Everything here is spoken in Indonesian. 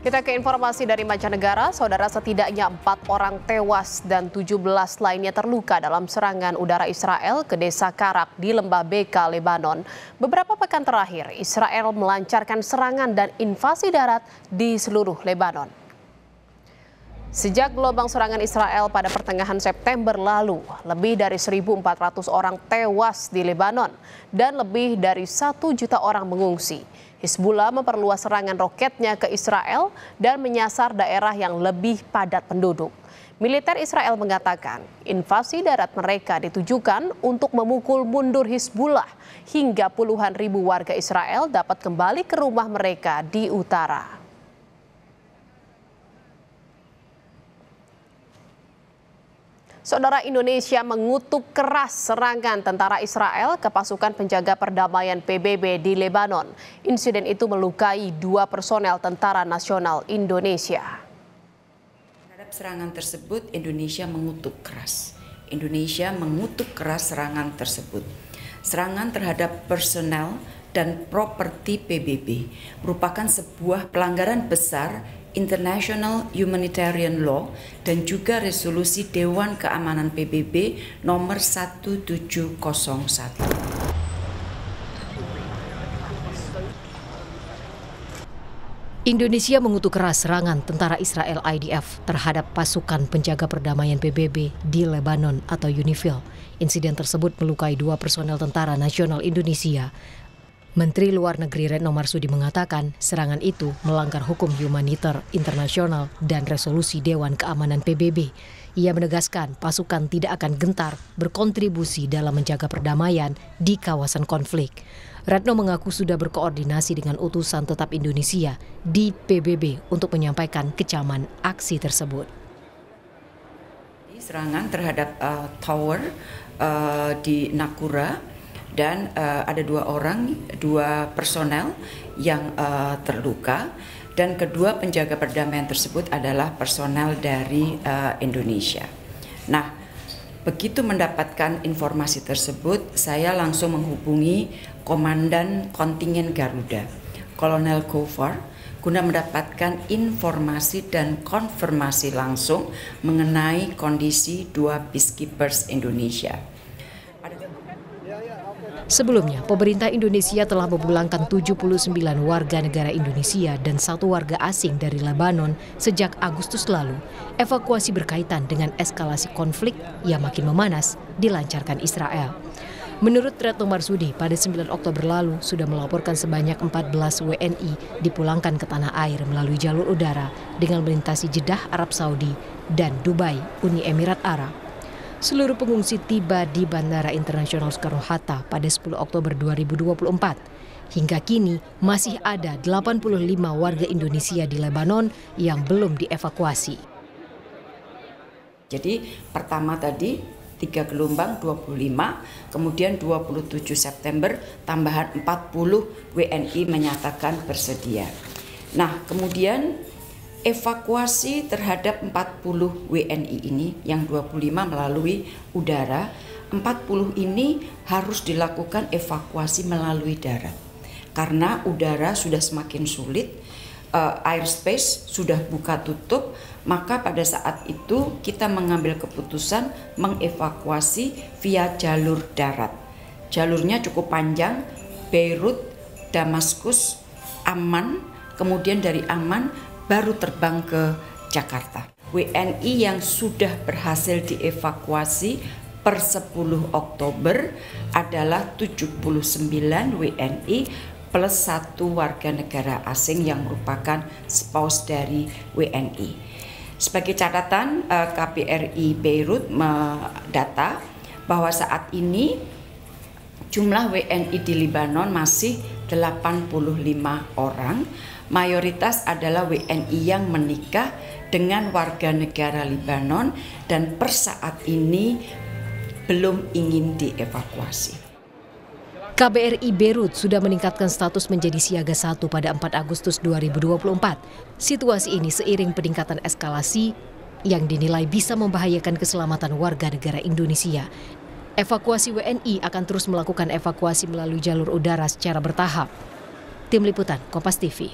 Kita ke informasi dari mancanegara, saudara, setidaknya 4 orang tewas dan 17 lainnya terluka dalam serangan udara Israel ke desa Karak di Lembah Beka, Lebanon. Beberapa pekan terakhir, Israel melancarkan serangan dan invasi darat di seluruh Lebanon. Sejak gelombang serangan Israel pada pertengahan September lalu, lebih dari 1.400 orang tewas di Lebanon dan lebih dari 1 juta orang mengungsi. Hizbullah memperluas serangan roketnya ke Israel dan menyasar daerah yang lebih padat penduduk. Militer Israel mengatakan invasi darat mereka ditujukan untuk memukul mundur Hizbullah hingga puluhan ribu warga Israel dapat kembali ke rumah mereka di utara. Saudara, Indonesia mengutuk keras serangan tentara Israel ke pasukan penjaga perdamaian PBB di Lebanon. Insiden itu melukai 2 personel Tentara Nasional Indonesia. Terhadap serangan tersebut, Indonesia mengutuk keras. Indonesia mengutuk keras serangan tersebut. Serangan terhadap personel dan properti PBB merupakan sebuah pelanggaran besar International Humanitarian Law dan juga resolusi Dewan Keamanan PBB nomor 1701. Indonesia mengutuk keras serangan tentara Israel IDF terhadap pasukan penjaga perdamaian PBB di Lebanon atau UNIFIL. Insiden tersebut melukai 2 personel Tentara Nasional Indonesia. Menteri Luar Negeri Retno Marsudi mengatakan serangan itu melanggar hukum humaniter internasional dan resolusi Dewan Keamanan PBB. Ia menegaskan pasukan tidak akan gentar berkontribusi dalam menjaga perdamaian di kawasan konflik. Retno mengaku sudah berkoordinasi dengan utusan tetap Indonesia di PBB untuk menyampaikan kecaman aksi tersebut. Serangan terhadap tower di Nakura. Dan ada 2 personel yang terluka, dan kedua penjaga perdamaian tersebut adalah personel dari Indonesia. Nah, begitu mendapatkan informasi tersebut, saya langsung menghubungi Komandan Kontingen Garuda, Kolonel Gofar, guna mendapatkan informasi dan konfirmasi langsung mengenai kondisi 2 peacekeepers Indonesia. Sebelumnya, pemerintah Indonesia telah memulangkan 79 warga negara Indonesia dan 1 warga asing dari Lebanon sejak Agustus lalu. Evakuasi berkaitan dengan eskalasi konflik yang makin memanas dilancarkan Israel. Menurut Retno Marsudi, pada 9 Oktober lalu sudah melaporkan sebanyak 14 WNI dipulangkan ke tanah air melalui jalur udara dengan melintasi Jeddah, Arab Saudi, dan Dubai, Uni Emirat Arab. Seluruh pengungsi tiba di Bandara Internasional Soekarno-Hatta pada 10 Oktober 2024. Hingga kini masih ada 85 warga Indonesia di Lebanon yang belum dievakuasi. Jadi pertama tadi 3 gelombang 25, kemudian 27 September tambahan 40 WNI menyatakan bersedia. Nah, kemudian evakuasi terhadap 40 WNI ini yang 25 melalui udara, 40 ini harus dilakukan evakuasi melalui darat. Karena udara sudah semakin sulit, airspace sudah buka tutup, maka pada saat itu kita mengambil keputusan mengevakuasi via jalur darat. Jalurnya cukup panjang, Beirut, Damaskus, Amman, kemudian dari Amman baru terbang ke Jakarta. WNI yang sudah berhasil dievakuasi per 10 Oktober adalah 79 WNI plus 1 warga negara asing yang merupakan spouse dari WNI. Sebagai catatan, KBRI Beirut mendata bahwa saat ini jumlah WNI di Lebanon masih 85 orang. Mayoritas adalah WNI yang menikah dengan warga negara Lebanon dan per saat ini belum ingin dievakuasi. KBRI Beirut sudah meningkatkan status menjadi siaga 1 pada 4 Agustus 2024. Situasi ini seiring peningkatan eskalasi yang dinilai bisa membahayakan keselamatan warga negara Indonesia. Evakuasi WNI akan terus melakukan evakuasi melalui jalur udara secara bertahap. Tim Liputan, Kompas TV.